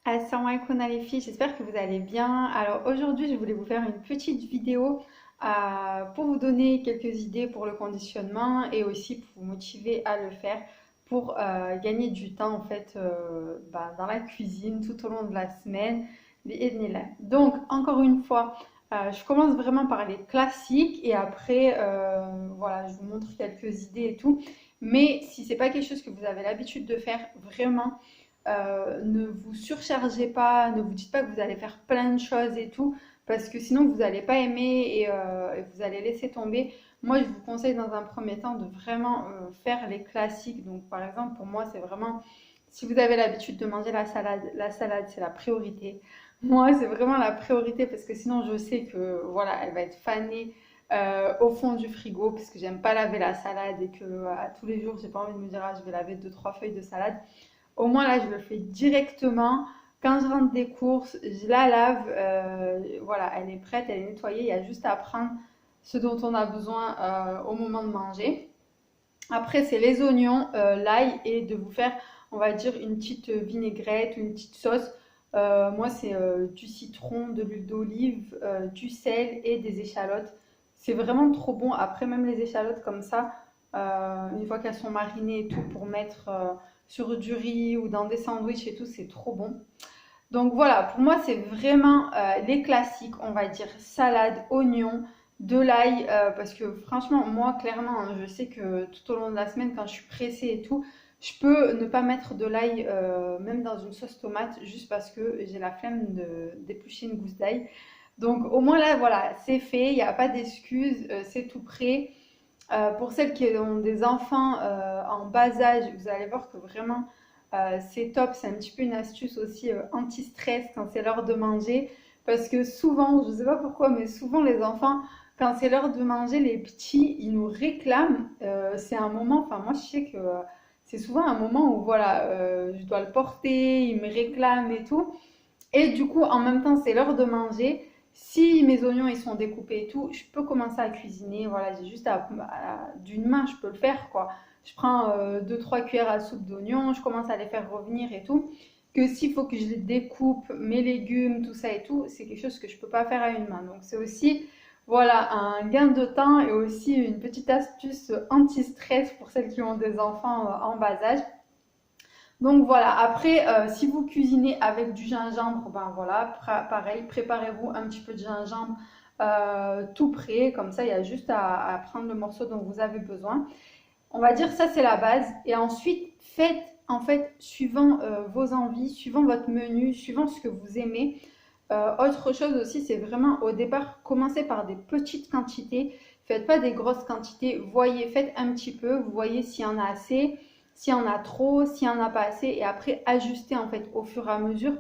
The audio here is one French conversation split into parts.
Assalamu alaikum les filles, j'espère que vous allez bien. Alors aujourd'hui, je voulais vous faire une petite vidéo pour vous donner quelques idées pour le conditionnement et aussi pour vous motiver à le faire pour gagner du temps en fait dans la cuisine tout au long de la semaine. Bi'idhnillah. Donc encore une fois, je commence vraiment par les classiques et après voilà, je vous montre quelques idées et tout. Mais si c'est pas quelque chose que vous avez l'habitude de faire, vraiment ne vous surchargez pas, ne vous dites pas que vous allez faire plein de choses et tout, parce que sinon vous n'allez pas aimer et vous allez laisser tomber. Moi, je vous conseille dans un premier temps de vraiment faire les classiques. Donc, par exemple, pour moi, c'est vraiment, si vous avez l'habitude de manger la salade, c'est la priorité. Moi, c'est vraiment la priorité parce que sinon, je sais que voilà, elle va être fanée au fond du frigo parce que j'aime pas laver la salade et que à tous les jours, j'ai pas envie de me dire ah, je vais laver deux trois feuilles de salade. Au moins là, je le fais directement. Quand je rentre des courses, je la lave. Voilà, elle est prête, elle est nettoyée. Il y a juste à prendre ce dont on a besoin au moment de manger. Après, c'est les oignons, l'ail et de vous faire, on va dire, une petite vinaigrette, une petite sauce. Moi, c'est du citron, de l'huile d'olive, du sel et des échalotes. C'est vraiment trop bon. Après, même les échalotes comme ça, une fois qu'elles sont marinées et tout, pour mettre sur du riz ou dans des sandwichs et tout, c'est trop bon. Donc voilà, pour moi, c'est vraiment les classiques, on va dire salade, oignon, de l'ail, parce que franchement, moi, clairement, hein, je sais que tout au long de la semaine, quand je suis pressée et tout, je peux ne pas mettre de l'ail, même dans une sauce tomate, juste parce que j'ai la flemme d'éplucher une gousse d'ail. Donc au moins là, voilà, c'est fait, il n'y a pas d'excuses, c'est tout prêt. Pour celles qui ont des enfants en bas âge, vous allez voir que vraiment c'est top. C'est un petit peu une astuce aussi anti-stress quand c'est l'heure de manger. Parce que souvent, je ne sais pas pourquoi, mais souvent les enfants, quand c'est l'heure de manger, les petits, ils nous réclament. C'est un moment, enfin moi je sais que c'est souvent un moment où voilà, je dois le porter, ils me réclament et tout. Et du coup, en même temps, c'est l'heure de manger. Si mes oignons ils sont découpés et tout, je peux commencer à cuisiner. Voilà, j'ai juste d'une main, je peux le faire quoi. Je prends 2-3 cuillères à soupe d'oignons, je commence à les faire revenir et tout. Que s'il faut que je les découpe, mes légumes, tout ça et tout, c'est quelque chose que je peux pas faire à une main. Donc c'est aussi voilà un gain de temps et aussi une petite astuce anti-stress pour celles qui ont des enfants en bas âge. Donc voilà, après, si vous cuisinez avec du gingembre, ben voilà, pareil, préparez-vous un petit peu de gingembre tout prêt, comme ça il y a juste à prendre le morceau dont vous avez besoin. On va dire ça c'est la base, et ensuite faites en fait suivant vos envies, suivant votre menu, suivant ce que vous aimez. Autre chose aussi, c'est vraiment au départ, commencez par des petites quantités. Faites pas des grosses quantités. Voyez, faites un petit peu. Vous voyez s'il y en a assez, s'il y en a trop, s'il y en a pas assez. Et après, ajustez en fait au fur et à mesure.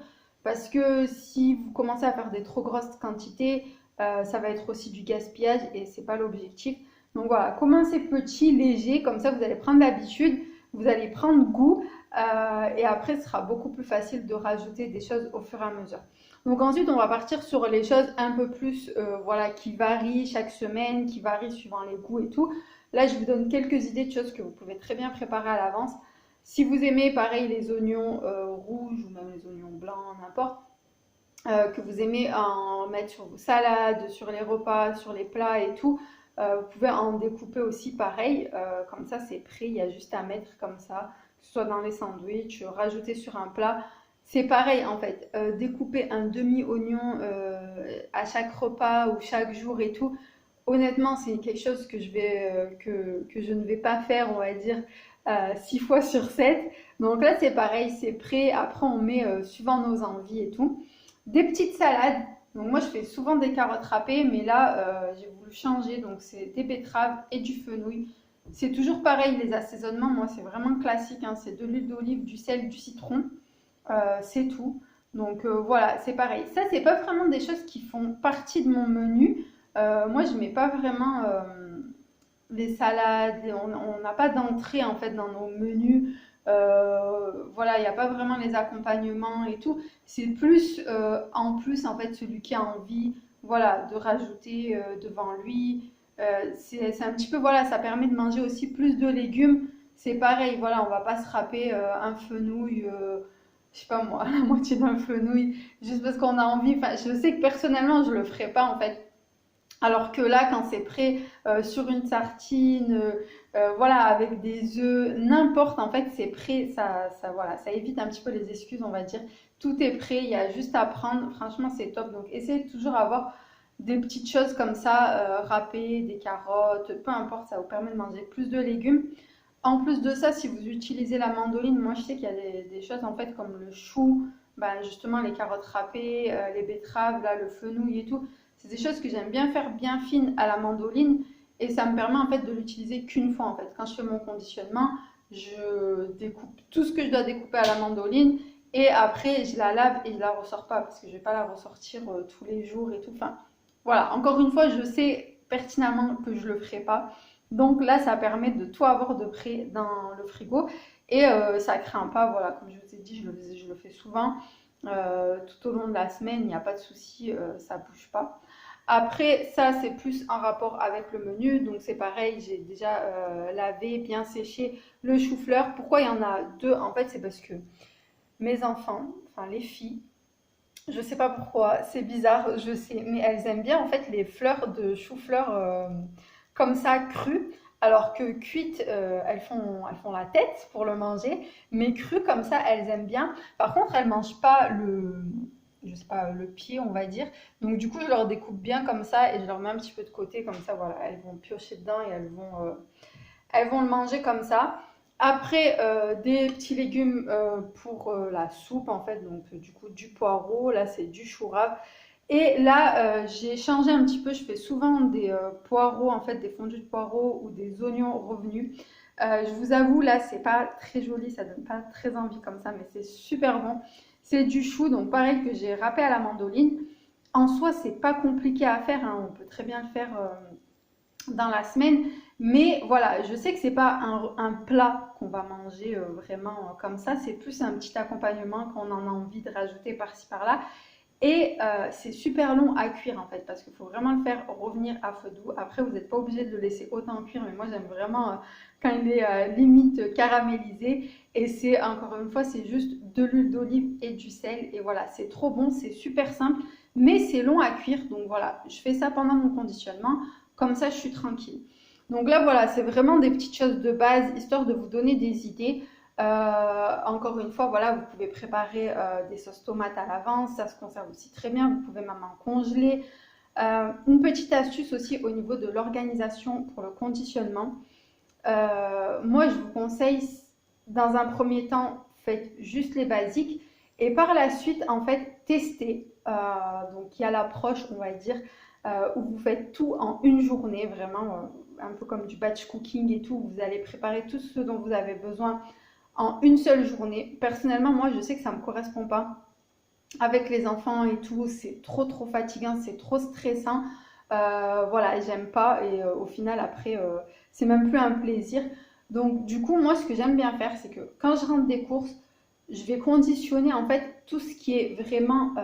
Parce que si vous commencez à faire des trop grosses quantités, ça va être aussi du gaspillage et c'est pas l'objectif. Donc voilà, commencez petit, léger. Comme ça, vous allez prendre l'habitude. Vous allez prendre goût. Et après, ce sera beaucoup plus facile de rajouter des choses au fur et à mesure. Donc ensuite, on va partir sur les choses un peu plus, voilà, qui varient chaque semaine, qui varient suivant les goûts et tout. Là, je vous donne quelques idées de choses que vous pouvez très bien préparer à l'avance. Si vous aimez, pareil, les oignons rouges ou même les oignons blancs, n'importe, que vous aimez en mettre sur vos salades, sur les repas, sur les plats et tout, vous pouvez en découper aussi pareil. Comme ça, c'est prêt, il y a juste à mettre comme ça, que ce soit dans les sandwichs, rajouter sur un plat. C'est pareil en fait, découper un demi-oignon à chaque repas ou chaque jour et tout. Honnêtement, c'est quelque chose que je ne vais pas faire, on va dire, 6 fois sur 7. Donc là, c'est pareil, c'est prêt. Après, on met suivant nos envies et tout. Des petites salades. Donc moi, je fais souvent des carottes râpées, mais là, j'ai voulu changer. Donc c'est des betteraves et du fenouil. C'est toujours pareil, les assaisonnements. Moi, c'est vraiment classique, hein. C'est de l'huile d'olive, du sel, du citron. C'est tout. Donc voilà, c'est pareil. Ça, c'est pas vraiment des choses qui font partie de mon menu. Moi, je mets pas vraiment les salades. On n'a pas d'entrée en fait dans nos menus. Voilà, il n'y a pas vraiment les accompagnements et tout. C'est plus en plus en fait celui qui a envie, voilà, de rajouter devant lui. C'est un petit peu voilà, ça permet de manger aussi plus de légumes. C'est pareil, voilà, on va pas se râper un fenouil. je sais pas moi, la moitié d'un fenouil, juste parce qu'on a envie. Enfin, je sais que personnellement, je le ferai pas en fait. Alors que là, quand c'est prêt sur une tartine, voilà, avec des œufs, n'importe, en fait, c'est prêt, voilà, ça évite un petit peu les excuses, on va dire. Tout est prêt, il y a juste à prendre. Franchement, c'est top. Donc, essayez de toujours avoir des petites choses comme ça, râpées, des carottes, peu importe, ça vous permet de manger plus de légumes. En plus de ça, si vous utilisez la mandoline, moi je sais qu'il y a des choses en fait comme le chou, ben, justement les carottes râpées, les betteraves, là, le fenouil et tout. C'est des choses que j'aime bien faire bien fines à la mandoline et ça me permet en fait de l'utiliser qu'une fois en fait. Quand je fais mon conditionnement, je découpe tout ce que je dois découper à la mandoline et après je la lave et je la ressors pas parce que je vais pas la ressortir tous les jours et tout. Enfin, voilà, encore une fois, je sais pertinemment que je le ferai pas. Donc là, ça permet de tout avoir de près dans le frigo et ça craint pas. Voilà, comme je vous ai dit, je le fais souvent tout au long de la semaine, il n'y a pas de souci, ça bouge pas. Après, ça c'est plus en rapport avec le menu, donc c'est pareil, j'ai déjà lavé, bien séché le chou-fleur. Pourquoi il y en a deux? En fait, c'est parce que mes enfants, enfin les filles, je sais pas pourquoi, c'est bizarre, je sais, mais elles aiment bien en fait les fleurs de chou-fleur comme ça crues, alors que cuites, elles font la tête pour le manger, mais crues comme ça, elles aiment bien. Par contre, elles mangent pas je sais pas, le pied, on va dire. Donc du coup, je leur découpe bien comme ça et je leur mets un petit peu de côté, comme ça, voilà, elles vont piocher dedans et elles vont le manger comme ça. Après, des petits légumes pour la soupe, en fait, donc du coup du poireau, là c'est du chou rave. Et là, j'ai changé un petit peu, je fais souvent des poireaux, en fait, des fondus de poireaux ou des oignons revenus. Je vous avoue, là, c'est pas très joli, ça donne pas très envie comme ça, mais c'est super bon. C'est du chou, donc pareil que j'ai râpé à la mandoline. En soi, c'est pas compliqué à faire, hein, on peut très bien le faire dans la semaine. Mais voilà, je sais que c'est pas un plat qu'on va manger vraiment comme ça, c'est plus un petit accompagnement qu'on en a envie de rajouter par-ci par-là. Et c'est super long à cuire en fait, parce qu'il faut vraiment le faire revenir à feu doux. Après, vous n'êtes pas obligé de le laisser autant cuire, mais moi j'aime vraiment quand il est limite caramélisé. Et c'est encore une fois, c'est juste de l'huile d'olive et du sel. Et voilà, c'est trop bon, c'est super simple, mais c'est long à cuire. Donc voilà, je fais ça pendant mon conditionnement, comme ça je suis tranquille. Donc là, voilà, c'est vraiment des petites choses de base, histoire de vous donner des idées. Encore une fois, voilà, vous pouvez préparer des sauces tomates à l'avance, ça se conserve aussi très bien, vous pouvez même en congeler. Une petite astuce aussi au niveau de l'organisation pour le conditionnement. Moi, je vous conseille, dans un premier temps, faites juste les basiques et par la suite, en fait, testez. Donc, il y a l'approche, on va dire, où vous faites tout en une journée, vraiment, un peu comme du batch cooking et tout. Vous allez préparer tout ce dont vous avez besoin en une seule journée. Personnellement, moi, je sais que ça ne me correspond pas. Avec les enfants et tout, c'est trop fatigant, c'est trop stressant. Voilà, j'aime pas et au final, après, c'est même plus un plaisir. Donc, du coup, moi, ce que j'aime bien faire, c'est que quand je rentre des courses, je vais conditionner en fait tout ce qui est vraiment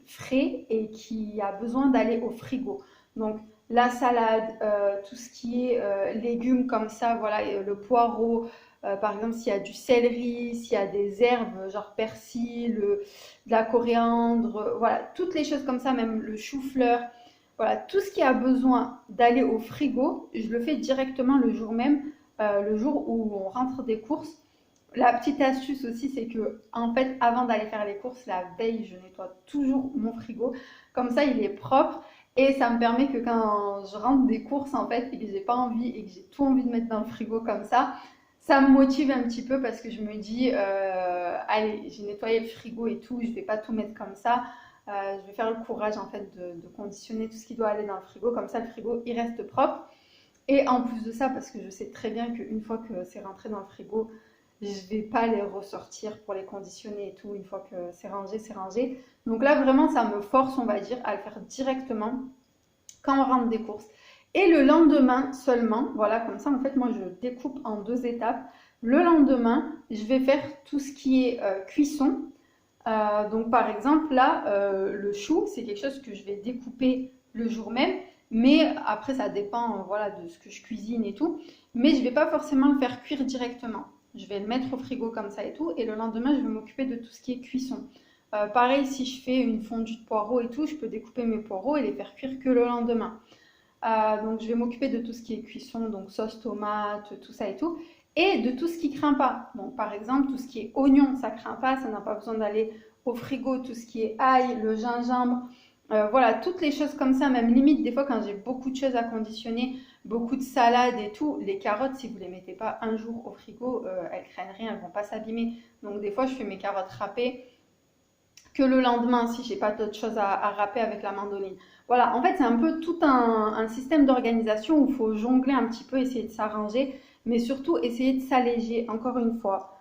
frais et qui a besoin d'aller au frigo. Donc, la salade, tout ce qui est légumes comme ça, voilà, le poireau, par exemple, s'il y a du céleri, s'il y a des herbes, genre persil, de la coriandre, voilà, toutes les choses comme ça, même le chou-fleur, voilà, tout ce qui a besoin d'aller au frigo, je le fais directement le jour même, le jour où on rentre des courses. La petite astuce aussi, c'est que en fait, avant d'aller faire les courses, la veille, je nettoie toujours mon frigo. Comme ça, il est propre et ça me permet que quand je rentre des courses, en fait, et que j'ai pas envie et que j'ai tout envie de mettre dans le frigo comme ça me motive un petit peu parce que je me dis, allez, j'ai nettoyé le frigo et tout, je vais pas tout mettre comme ça. Je vais faire le courage en fait de conditionner tout ce qui doit aller dans le frigo. Comme ça, le frigo, il reste propre. Et en plus de ça, parce que je sais très bien qu'une fois que c'est rentré dans le frigo, je vais pas les ressortir pour les conditionner et tout. Une fois que c'est rangé, c'est rangé. Donc là, vraiment, ça me force, on va dire, à le faire directement quand on rentre des courses. Et le lendemain seulement, voilà, comme ça, en fait, moi, je découpe en deux étapes. Le lendemain, je vais faire tout ce qui est cuisson. Donc, par exemple, là, le chou, c'est quelque chose que je vais découper le jour même. Mais après, ça dépend voilà, de ce que je cuisine et tout. Mais je ne vais pas forcément le faire cuire directement. je vais le mettre au frigo comme ça et tout. Et le lendemain, je vais m'occuper de tout ce qui est cuisson. Pareil, si je fais une fondue de poireaux et tout, je peux découper mes poireaux et les faire cuire que le lendemain. Donc je vais m'occuper de tout ce qui est cuisson, donc sauce tomate, tout ça et tout. Et de tout ce qui craint pas. Donc par exemple, tout ce qui est oignon, ça craint pas, ça n'a pas besoin d'aller au frigo. Tout ce qui est ail, le gingembre, voilà, toutes les choses comme ça, même limite, des fois quand j'ai beaucoup de choses à conditionner, beaucoup de salades et tout, les carottes, si vous les mettez pas un jour au frigo, elles craignent rien, elles vont pas s'abîmer. Donc des fois, je fais mes carottes râpées que le lendemain si j'ai pas d'autres choses à râper avec la mandoline. Voilà, en fait, c'est un peu tout un système d'organisation où il faut jongler un petit peu, essayer de s'arranger, mais surtout essayer de s'alléger, encore une fois.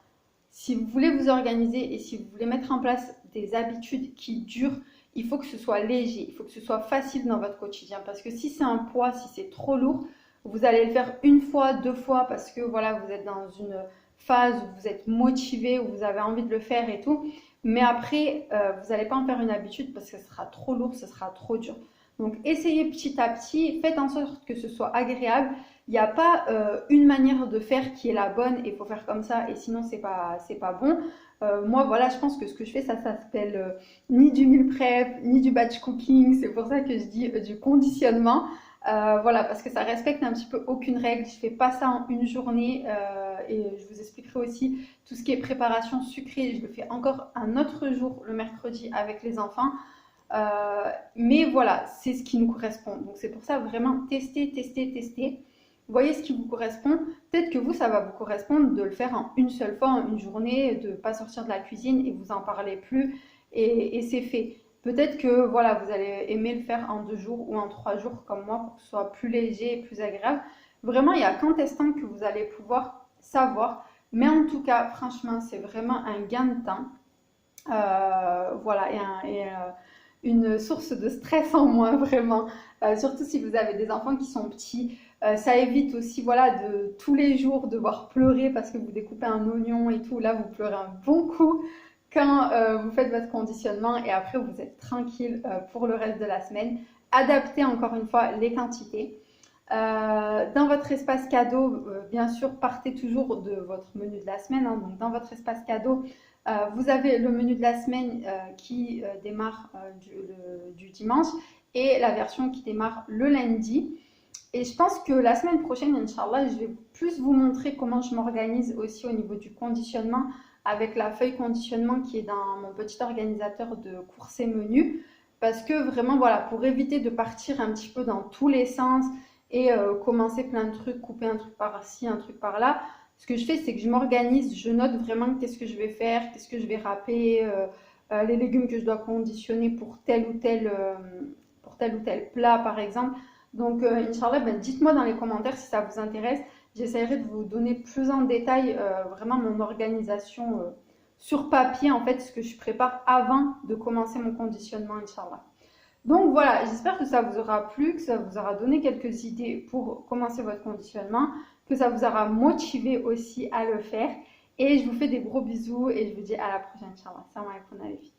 Si vous voulez vous organiser et si vous voulez mettre en place des habitudes qui durent, il faut que ce soit léger, il faut que ce soit facile dans votre quotidien. Parce que si c'est un poids, si c'est trop lourd, vous allez le faire une fois, deux fois, parce que voilà, vous êtes dans une phase où vous êtes motivé, où vous avez envie de le faire et tout. Mais après, vous n'allez pas en faire une habitude parce que ce sera trop lourd, ce sera trop dur. Donc essayez petit à petit, faites en sorte que ce soit agréable. Il n'y a pas une manière de faire qui est la bonne et il faut faire comme ça et sinon c'est pas bon. Moi voilà, je pense que ce que je fais, ça s'appelle ni du meal prep, ni du batch cooking. C'est pour ça que je dis du conditionnement. Voilà, parce que ça respecte un petit peu aucune règle. Je fais pas ça en une journée et je vous expliquerai aussi tout ce qui est préparation sucrée. Je le fais encore un autre jour, le mercredi, avec les enfants. Mais voilà, c'est ce qui nous correspond. Donc c'est pour ça vraiment tester, tester, tester. Voyez ce qui vous correspond. Peut-être que vous, ça va vous correspondre de le faire en une seule fois, en une journée, de ne pas sortir de la cuisine et vous en parlez plus et c'est fait. Peut-être que voilà, vous allez aimer le faire en 2 jours ou en 3 jours comme moi pour que ce soit plus léger et plus agréable. Vraiment, il y a qu'en testant que vous allez pouvoir savoir. Mais en tout cas, franchement, c'est vraiment un gain de temps. Voilà, une source de stress en moins, vraiment. Surtout si vous avez des enfants qui sont petits. Ça évite aussi, voilà, de tous les jours devoir pleurer parce que vous découpez un oignon et tout. Là, vous pleurez un bon coup quand vous faites votre conditionnement et après, vous êtes tranquille pour le reste de la semaine. Adaptez encore une fois les quantités. Dans votre espace cadeau, bien sûr, partez toujours de votre menu de la semaine. Hein. Donc, dans votre espace cadeau, vous avez le menu de la semaine qui démarre du dimanche et la version qui démarre le lundi. Et je pense que la semaine prochaine, Inch'Allah, je vais plus vous montrer comment je m'organise aussi au niveau du conditionnement avec la feuille conditionnement qui est dans mon petit organisateur de courses et menus. Parce que vraiment, voilà, pour éviter de partir un petit peu dans tous les sens et commencer plein de trucs, couper un truc par-ci, un truc par-là, ce que je fais, c'est que je m'organise, je note vraiment qu'est-ce que je vais faire, qu'est-ce que je vais râper, les légumes que je dois conditionner pour pour tel ou tel plat, par exemple. Donc, Inch'Allah, ben, dites-moi dans les commentaires si ça vous intéresse. J'essaierai de vous donner plus en détail vraiment mon organisation sur papier, en fait, ce que je prépare avant de commencer mon conditionnement, Inch'Allah. Donc voilà, j'espère que ça vous aura plu, que ça vous aura donné quelques idées pour commencer votre conditionnement, que ça vous aura motivé aussi à le faire. Et je vous fais des gros bisous et je vous dis à la prochaine, Inch'Allah. Salam alaikum, les filles.